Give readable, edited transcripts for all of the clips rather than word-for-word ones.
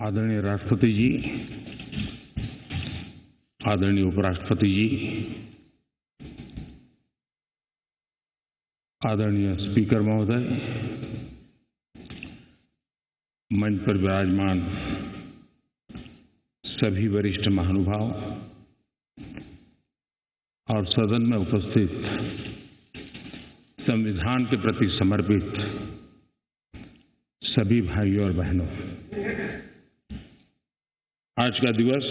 आदरणीय राष्ट्रपति जी, आदरणीय उपराष्ट्रपति जी, आदरणीय स्पीकर महोदय, मंच पर विराजमान सभी वरिष्ठ महानुभाव और सदन में उपस्थित संविधान के प्रति समर्पित सभी भाइयों और बहनों, आज का दिवस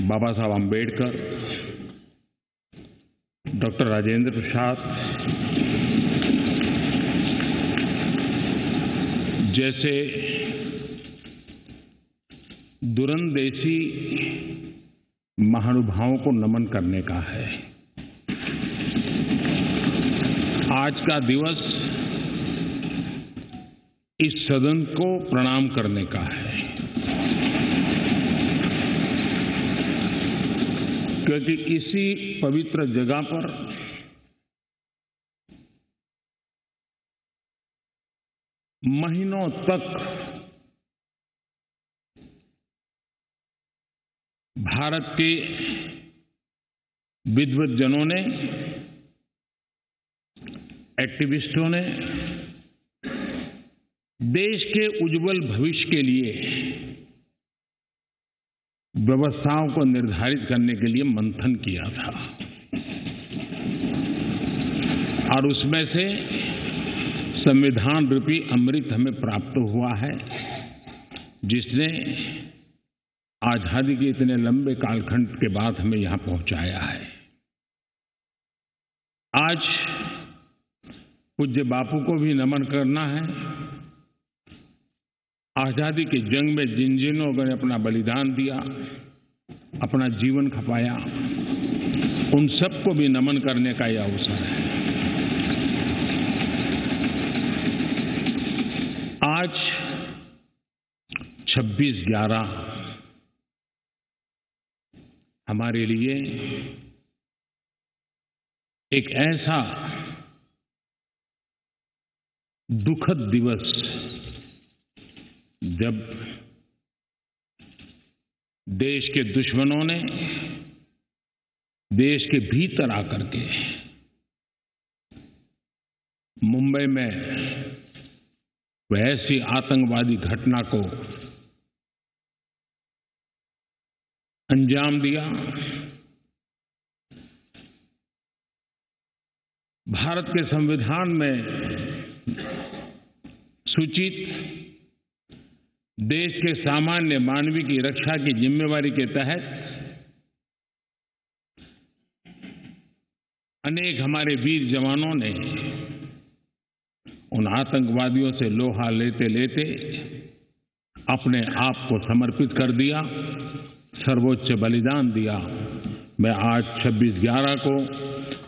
बाबा साहब आम्बेडकर, डॉक्टर राजेंद्र प्रसाद जैसे दूरंदेशी महानुभावों को नमन करने का है। आज का दिवस इस सदन को प्रणाम करने का है, क्योंकि इसी पवित्र जगह पर महीनों तक भारत के विद्वज्जनों ने, एक्टिविस्टों ने देश के उज्जवल भविष्य के लिए व्यवस्थाओं को निर्धारित करने के लिए मंथन किया था और उसमें से संविधान रूपी अमृत हमें प्राप्त हुआ है, जिसने आजादी के इतने लंबे कालखंड के बाद हमें यहां पहुंचाया है। आज पूज्य बापू को भी नमन करना है। आजादी की जंग में जिन जिन लोगों ने अपना बलिदान दिया, अपना जीवन खपाया, उन सबको भी नमन करने का यह अवसर है। आज 26/11 हमारे लिए एक ऐसा दुखद दिवस, जब देश के दुश्मनों ने देश के भीतर आकर के मुंबई में वह ऐसी आतंकवादी घटना को अंजाम दिया। भारत के संविधान में सूचित देश के सामान्य मानवीय की रक्षा की जिम्मेवारी के तहत अनेक हमारे वीर जवानों ने उन आतंकवादियों से लोहा लेते लेते अपने आप को समर्पित कर दिया, सर्वोच्च बलिदान दिया। मैं आज 26/11 को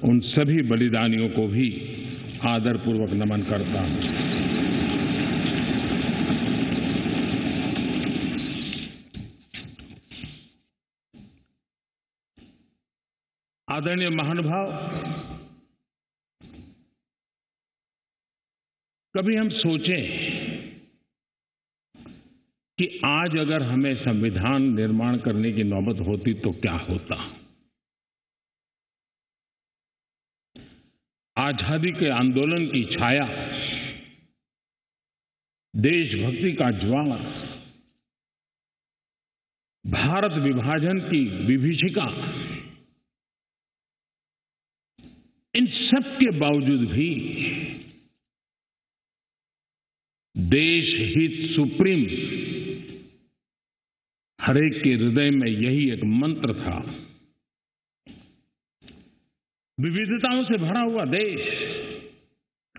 उन सभी बलिदानियों को भी आदरपूर्वक नमन करता हूं। आदरणीय महानुभाव, कभी हम सोचें कि आज अगर हमें संविधान निर्माण करने की नौबत होती तो क्या होता। आजादी के आंदोलन की छाया, देशभक्ति का ज्वाला, भारत विभाजन की विभीषिका, इन सब के बावजूद भी देश हित सुप्रीम हर एक के हृदय में यही एक मंत्र था। विविधताओं से भरा हुआ देश,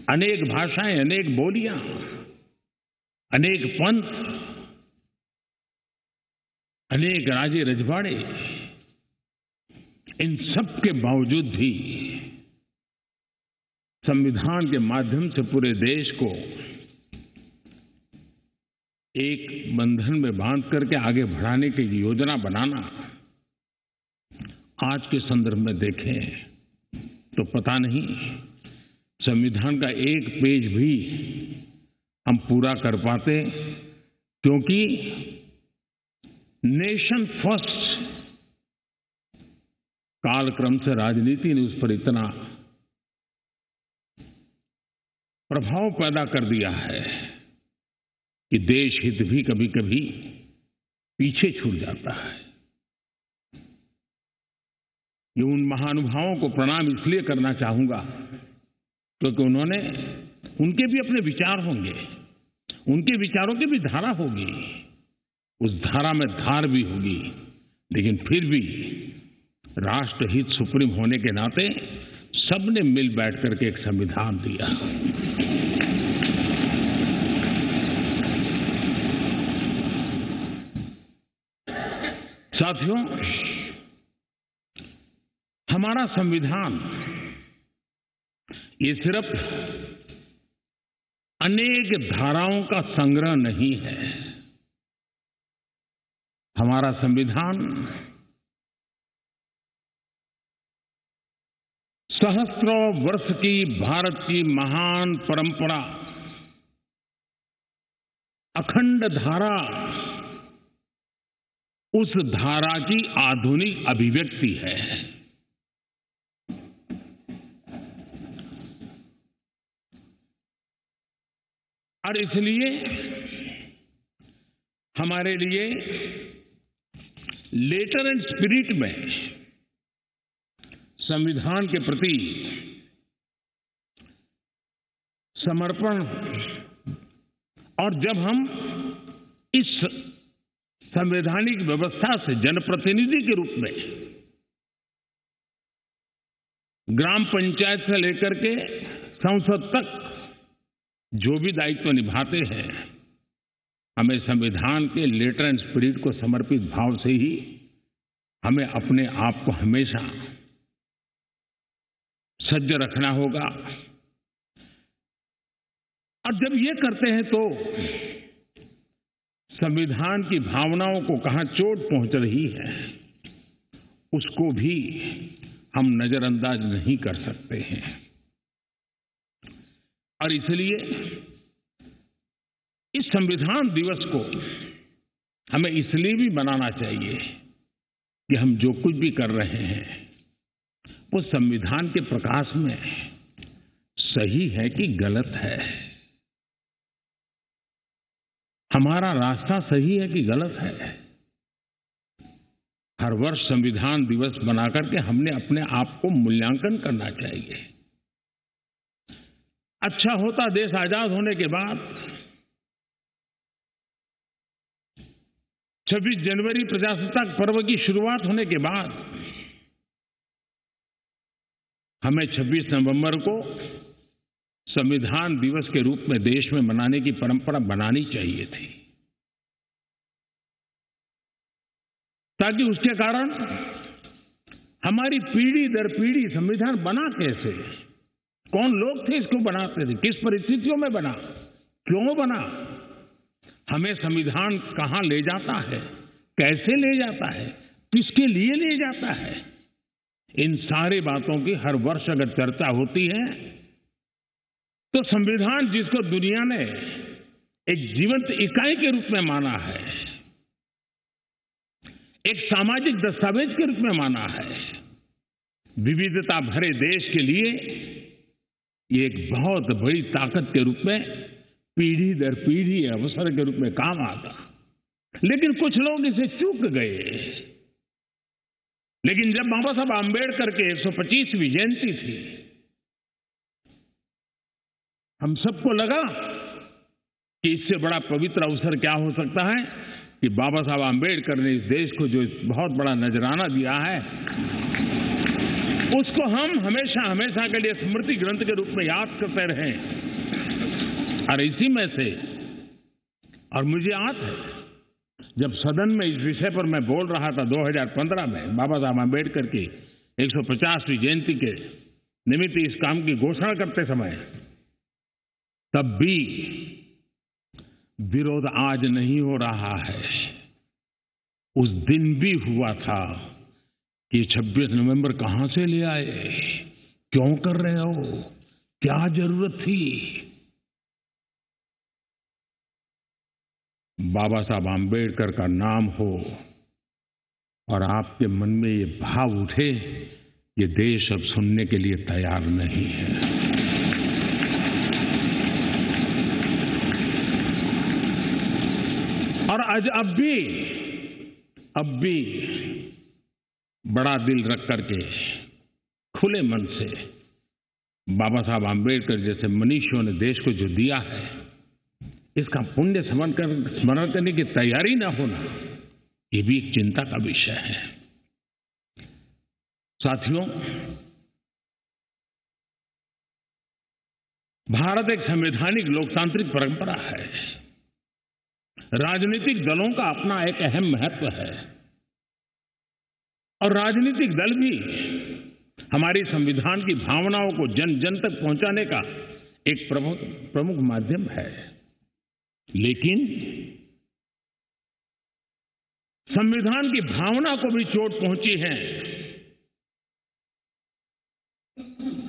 अनेक भाषाएं, अनेक बोलियां, अनेक पंथ, अनेक राजे रजवाड़े, इन सब के बावजूद भी संविधान के माध्यम से पूरे देश को एक बंधन में बांध करके आगे बढ़ाने की योजना बनाना, आज के संदर्भ में देखें तो पता नहीं संविधान का एक पेज भी हम पूरा कर पाते क्योंकि नेशन फर्स्ट कालक्रम से राजनीति ने उस पर इतना प्रभाव पैदा कर दिया है कि देश हित भी कभी कभी पीछे छूट जाता है। ये उन महानुभावों को प्रणाम इसलिए करना चाहूंगा क्योंकि उनके भी अपने विचार होंगे, उनके विचारों की भी धारा होगी, उस धारा में धार भी होगी, लेकिन फिर भी राष्ट्रहित सुप्रीम होने के नाते सबने मिल बैठ करके एक संविधान दिया। साथियों, हमारा संविधान ये सिर्फ अनेक धाराओं का संग्रह नहीं है। हमारा संविधान सहस्त्रों वर्ष की भारत की महान परंपरा, अखंड धारा, उस धारा की आधुनिक अभिव्यक्ति है। और इसलिए हमारे लिए लेटर एंड स्पिरिट में संविधान के प्रति समर्पण, और जब हम इस संवैधानिक व्यवस्था से जनप्रतिनिधि के रूप में ग्राम पंचायत से लेकर के संसद तक जो भी दायित्व निभाते हैं, हमें संविधान के लेटर एंड स्पिरिट को समर्पित भाव से ही हमें अपने आप को हमेशा सज्ज रखना होगा। और जब ये करते हैं तो संविधान की भावनाओं को कहां चोट पहुंच रही है उसको भी हम नजरअंदाज नहीं कर सकते हैं। और इसलिए इस संविधान दिवस को हमें इसलिए भी मनाना चाहिए कि हम जो कुछ भी कर रहे हैं वो संविधान के प्रकाश में सही है कि गलत है, हमारा रास्ता सही है कि गलत है। हर वर्ष संविधान दिवस बनाकर के हमने अपने आप को मूल्यांकन करना चाहिए। अच्छा होता देश आजाद होने के बाद 26 जनवरी प्रजासत्ताक पर्व की शुरुआत होने के बाद हमें 26 नवंबर को संविधान दिवस के रूप में देश में मनाने की परंपरा बनानी चाहिए थी, ताकि उसके कारण हमारी पीढ़ी दर पीढ़ी संविधान बना कैसे, कौन लोग थे इसको बनाते थे, किस परिस्थितियों में बना, क्यों बना, हमें संविधान कहां ले जाता है, कैसे ले जाता है, किसके लिए ले जाता है, इन सारी बातों की हर वर्ष अगर चर्चा होती है तो संविधान जिसको दुनिया ने एक जीवंत इकाई के रूप में माना है, एक सामाजिक दस्तावेज के रूप में माना है, विविधता भरे देश के लिए ये एक बहुत बड़ी ताकत के रूप में पीढ़ी दर पीढ़ी अवसर के रूप में काम आता। लेकिन कुछ लोग इसे चूक गए। लेकिन जब बाबा साहब आंबेडकर के 125वीं जयंती थी, हम सबको लगा कि इससे बड़ा पवित्र अवसर क्या हो सकता है कि बाबा साहब आंबेडकर ने इस देश को जो बहुत बड़ा नजराना दिया है उसको हम हमेशा हमेशा के लिए स्मृति ग्रंथ के रूप में याद करते रहें। और इसी में से, और मुझे याद है जब सदन में इस विषय पर मैं बोल रहा था 2015 में बाबा साहब आंबेडकर की 150वीं जयंती के निमित्त इस काम की घोषणा करते समय, तब भी विरोध आज नहीं हो रहा है, उस दिन भी हुआ था कि 26 नवंबर कहां से ले आए, क्यों कर रहे हो, क्या जरूरत थी। बाबा साहब आम्बेडकर का नाम हो और आपके मन में ये भाव उठे, ये देश अब सुनने के लिए तैयार नहीं है। और आज अब भी बड़ा दिल रख करके खुले मन से बाबा साहब आम्बेडकर जैसे मनीषियों ने देश को जो दिया है, इसका पुण्य स्मरण करने की तैयारी ना होना, ये भी एक चिंता का विषय है। साथियों, भारत एक संवैधानिक लोकतांत्रिक परंपरा है। राजनीतिक दलों का अपना एक अहम महत्व है और राजनीतिक दल भी हमारी संविधान की भावनाओं को जन जन तक पहुंचाने का एक प्रमुख माध्यम है। लेकिन संविधान की भावना को भी चोट पहुंची है।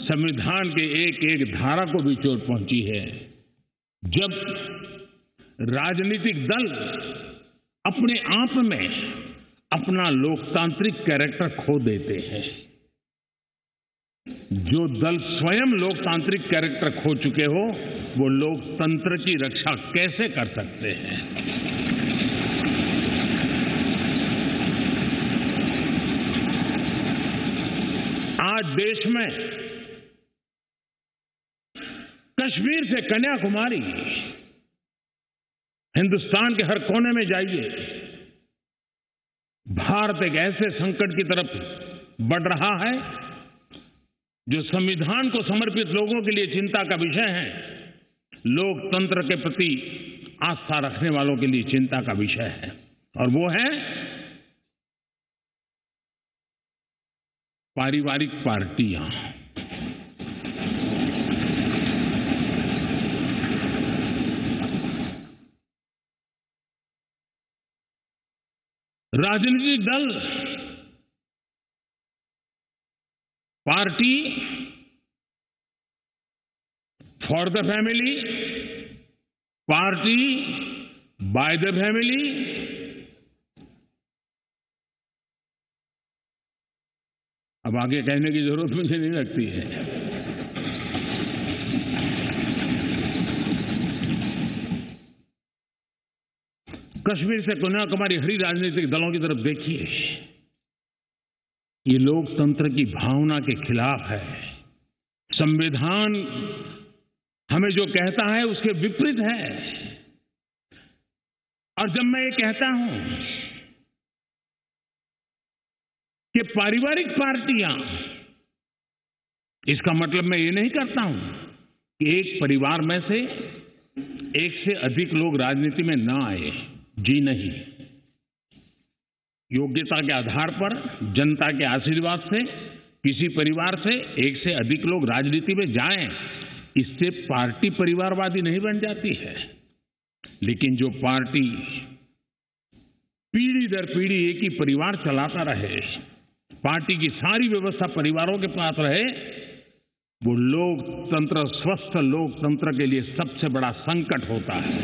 संविधान के एक एक धारा को भी चोट पहुंची है जब राजनीतिक दल अपने आप में अपना लोकतांत्रिक कैरेक्टर खो देते हैं। जो दल स्वयं लोकतांत्रिक कैरेक्टर खो चुके हो, वो लोकतंत्र की रक्षा कैसे कर सकते हैं? आज देश में कश्मीर से कन्याकुमारी, हिंदुस्तान के हर कोने में जाइए, भारत एक ऐसे संकट की तरफ बढ़ रहा है जो संविधान को समर्पित लोगों के लिए चिंता का विषय है, लोकतंत्र के प्रति आस्था रखने वालों के लिए चिंता का विषय है, और वो है पारिवारिक पार्टियां। राजनीतिक दल, party for the family, party by the family, अब आगे कहने की जरूरत मुझे नहीं लगती है। कश्मीर से कन्याकुमारी हरी राजनीतिक दलों की तरफ देखिए, ये लोकतंत्र की भावना के खिलाफ है। संविधान हमें जो कहता है उसके विपरीत है। और जब मैं ये कहता हूं कि पारिवारिक पार्टियां, इसका मतलब मैं ये नहीं करता हूं कि एक परिवार में से एक से अधिक लोग राजनीति में ना आए। जी नहीं, योग्यता के आधार पर जनता के आशीर्वाद से किसी परिवार से एक से अधिक लोग राजनीति में जाएं, इससे पार्टी परिवारवादी नहीं बन जाती है। लेकिन जो पार्टी पीढ़ी दर पीढ़ी एक ही परिवार चलाता रहे, पार्टी की सारी व्यवस्था परिवारों के पास रहे, वो लोकतंत्र, स्वस्थ लोकतंत्र के लिए सबसे बड़ा संकट होता है।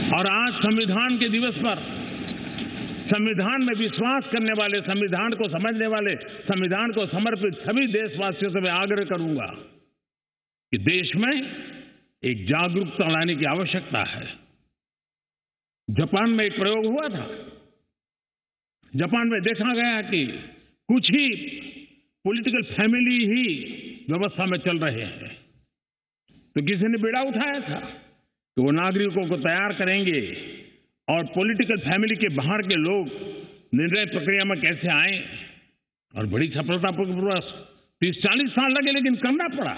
और आज संविधान के दिवस पर संविधान में विश्वास करने वाले, संविधान को समझने वाले, संविधान को समर्पित सभी देशवासियों से मैं आग्रह करूंगा कि देश में एक जागरूकता लाने की आवश्यकता है। जापान में एक प्रयोग हुआ था। जापान में देखा गया कि कुछ ही पॉलिटिकल फैमिली ही व्यवस्था में चल रहे हैं, तो किसी ने बीड़ा उठाया था कि वो नागरिकों को तैयार करेंगे और पॉलिटिकल फैमिली के बाहर के लोग निर्णय प्रक्रिया में कैसे आए। और बड़ी सफलतापूर्वक 30-40 साल लगे, लेकिन करना पड़ा।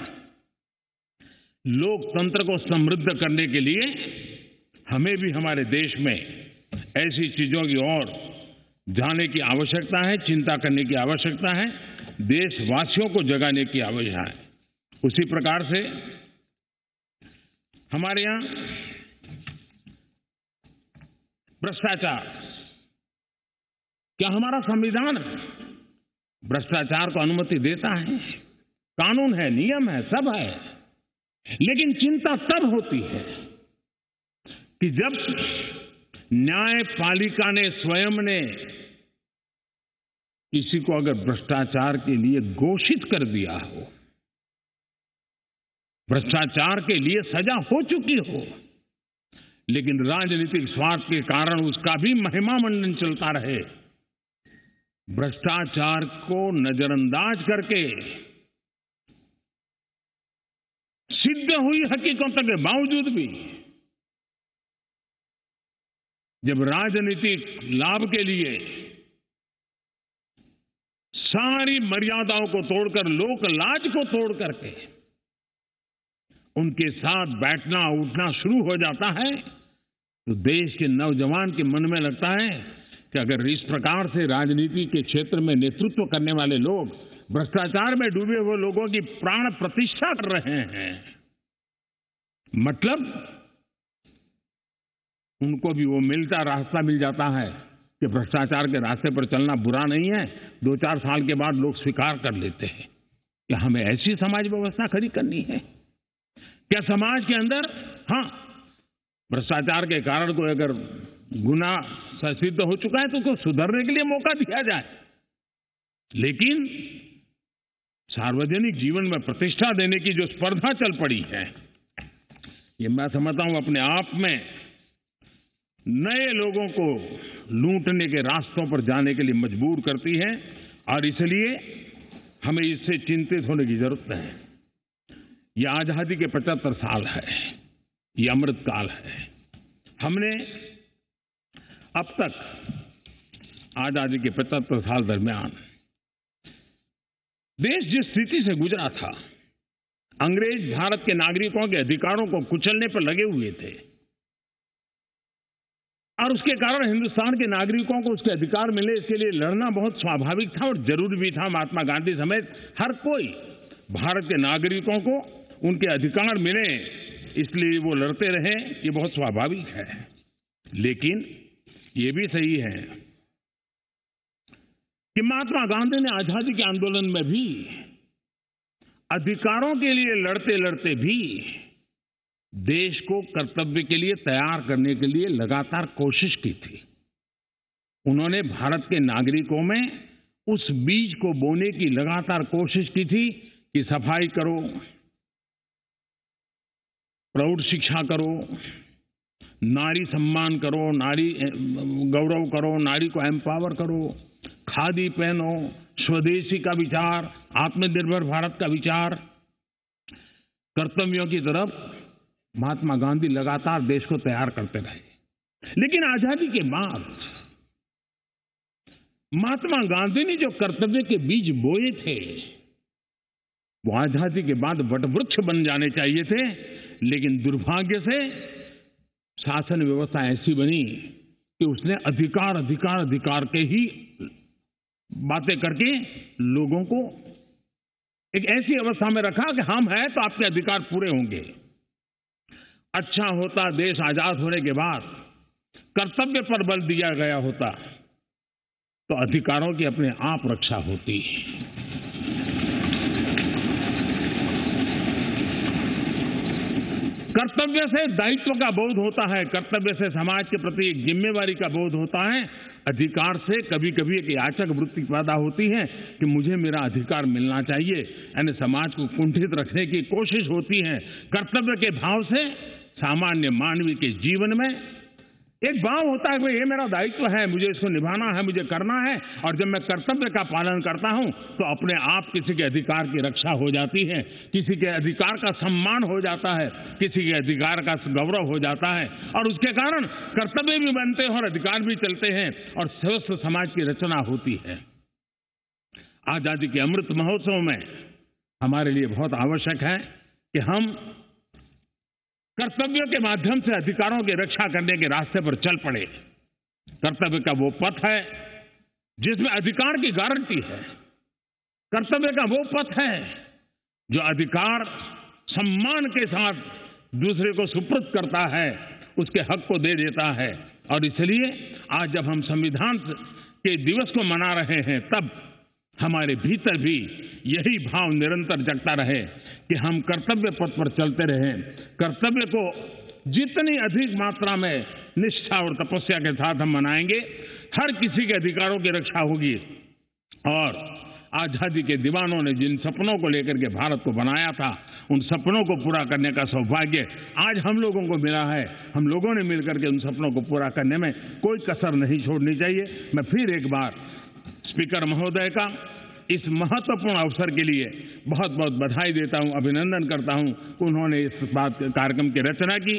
लोकतंत्र को समृद्ध करने के लिए हमें भी हमारे देश में ऐसी चीजों की ओर जाने की आवश्यकता है, चिंता करने की आवश्यकता है, देशवासियों को जगाने की आवश्यकता है। उसी प्रकार से हमारे यहां भ्रष्टाचार, क्या हमारा संविधान भ्रष्टाचार को अनुमति देता है? कानून है, नियम है, सब है, लेकिन चिंता तब होती है कि जब न्यायपालिका ने स्वयं ने किसी को अगर भ्रष्टाचार के लिए घोषित कर दिया हो, भ्रष्टाचार के लिए सजा हो चुकी हो, लेकिन राजनीतिक स्वार्थ के कारण उसका भी महिमा मंडन चलता रहे, भ्रष्टाचार को नजरअंदाज करके सिद्ध हुई हकीकतों के बावजूद भी जब राजनीतिक लाभ के लिए सारी मर्यादाओं को तोड़कर, लोक लाज को तोड़ करके उनके साथ बैठना उठना शुरू हो जाता है, तो देश के नौजवान के मन में लगता है कि अगर इस प्रकार से राजनीति के क्षेत्र में नेतृत्व करने वाले लोग भ्रष्टाचार में डूबे हुए लोगों की प्राण प्रतिष्ठा कर रहे हैं, मतलब उनको भी वो मिलता रास्ता मिल जाता है कि भ्रष्टाचार के रास्ते पर चलना बुरा नहीं है। 2-4 साल के बाद लोग स्वीकार कर लेते हैं कि हमें ऐसी समाज व्यवस्था खड़ी करनी है। क्या समाज के अंदर, हाँ, भ्रष्टाचार के कारण कोई अगर गुना सिद्ध हो चुका है तो उसको सुधरने के लिए मौका दिया जाए, लेकिन सार्वजनिक जीवन में प्रतिष्ठा देने की जो स्पर्धा चल पड़ी है, ये मैं समझता हूं अपने आप में नए लोगों को लूटने के रास्तों पर जाने के लिए मजबूर करती है, और इसलिए हमें इससे चिंतित होने की जरूरत है। ये आजादी के 75 साल है, ये अमृत काल है। हमने अब तक आजादी के 75 साल दरमियान देश जिस स्थिति से गुजरा था, अंग्रेज भारत के नागरिकों के अधिकारों को कुचलने पर लगे हुए थे, और उसके कारण हिंदुस्तान के नागरिकों को उसके अधिकार मिले, इसके लिए लड़ना बहुत स्वाभाविक था और जरूरी भी था। महात्मा गांधी समेत हर कोई भारत के नागरिकों को उनके अधिकार मिले, इसलिए वो लड़ते रहे, ये बहुत स्वाभाविक है। लेकिन ये भी सही है कि महात्मा गांधी ने आजादी के आंदोलन में भी अधिकारों के लिए लड़ते लड़ते भी देश को कर्तव्य के लिए तैयार करने के लिए लगातार कोशिश की थी। उन्होंने भारत के नागरिकों में उस बीज को बोने की लगातार कोशिश की थी कि सफाई करो, प्रौढ़ शिक्षा करो, नारी सम्मान करो, नारी गौरव करो, नारी को एम्पावर करो, खादी पहनो, स्वदेशी का विचार, आत्मनिर्भर भारत का विचार, कर्तव्यों की तरफ महात्मा गांधी लगातार देश को तैयार करते रहे। लेकिन आजादी के बाद महात्मा गांधी ने जो कर्तव्य के बीज बोए थे, वो आजादी के बाद वटवृक्ष बन जाने चाहिए थे, लेकिन दुर्भाग्य से शासन व्यवस्था ऐसी बनी कि उसने अधिकार अधिकार अधिकार के ही बातें करके लोगों को एक ऐसी अवस्था में रखा कि हम हैं तो आपके अधिकार पूरे होंगे। अच्छा होता देश आजाद होने के बाद कर्तव्य पर बल दिया गया होता तो अधिकारों की अपने आप रक्षा होती। कर्तव्य से दायित्व का बोध होता है, कर्तव्य से समाज के प्रति एक जिम्मेवारी का बोध होता है। अधिकार से कभी कभी एक याचक वृत्ति पैदा होती है कि मुझे मेरा अधिकार मिलना चाहिए, यानी समाज को कुंठित रखने की कोशिश होती है। कर्तव्य के भाव से सामान्य मानवीय के जीवन में एक भाव होता है कि ये मेरा दायित्व है, मुझे इसको निभाना है, मुझे करना है, और जब मैं कर्तव्य का पालन करता हूं तो अपने आप किसी के अधिकार की रक्षा हो जाती है, किसी के अधिकार का सम्मान हो जाता है, किसी के अधिकार का गौरव हो जाता है, और उसके कारण कर्तव्य भी बनते हैं और अधिकार भी चलते हैं और स्वस्थ समाज की रचना होती है। आजादी के अमृत महोत्सव में हमारे लिए बहुत आवश्यक है कि हम कर्तव्यों के माध्यम से अधिकारों की रक्षा करने के रास्ते पर चल पड़े। कर्तव्य का वो पथ है जिसमें अधिकार की गारंटी है। कर्तव्य का वो पथ है जो अधिकार सम्मान के साथ दूसरे को सुपुर्द करता है, उसके हक को दे देता है। और इसलिए आज जब हम संविधान के दिवस को मना रहे हैं, तब हमारे भीतर भी यही भाव निरंतर जगता रहे कि हम कर्तव्य पथ पर चलते रहें, कर्तव्य को जितनी अधिक मात्रा में निष्ठा और तपस्या के साथ हम मनाएंगे, हर किसी के अधिकारों की रक्षा होगी। और आजादी के दीवानों ने जिन सपनों को लेकर के भारत को बनाया था, उन सपनों को पूरा करने का सौभाग्य आज हम लोगों को मिला है। हम लोगों ने मिलकर के उन सपनों को पूरा करने में कोई कसर नहीं छोड़नी चाहिए। मैं फिर एक बार स्पीकर महोदय का इस महत्वपूर्ण अवसर के लिए बहुत बहुत बधाई देता हूं, अभिनंदन करता हूं। उन्होंने इस कार्यक्रम की रचना की।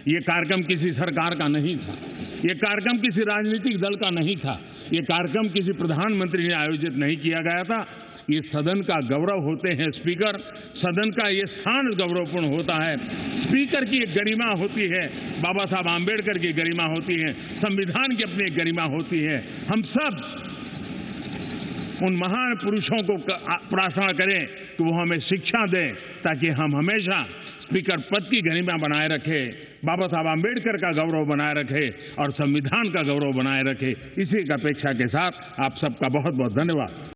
ये कार्यक्रम किसी सरकार का नहीं था, ये कार्यक्रम किसी राजनीतिक दल का नहीं था, ये कार्यक्रम किसी प्रधानमंत्री ने आयोजित नहीं किया गया था। ये सदन का गौरव होते हैं स्पीकर, सदन का ये स्थान गौरवपूर्ण होता है। स्पीकर की एक गरिमा होती है, बाबा साहब आम्बेडकर की गरिमा होती है, संविधान की अपनी एक गरिमा होती है। हम सब उन महान पुरुषों को प्रार्थना करें कि वो हमें शिक्षा दें, ताकि हम हमेशा स्पीकर पद की गरिमा बनाए रखें, बाबा साहब आम्बेडकर का गौरव बनाए रखें और संविधान का गौरव बनाए रखें। इसी की अपेक्षा के साथ आप सबका बहुत बहुत धन्यवाद।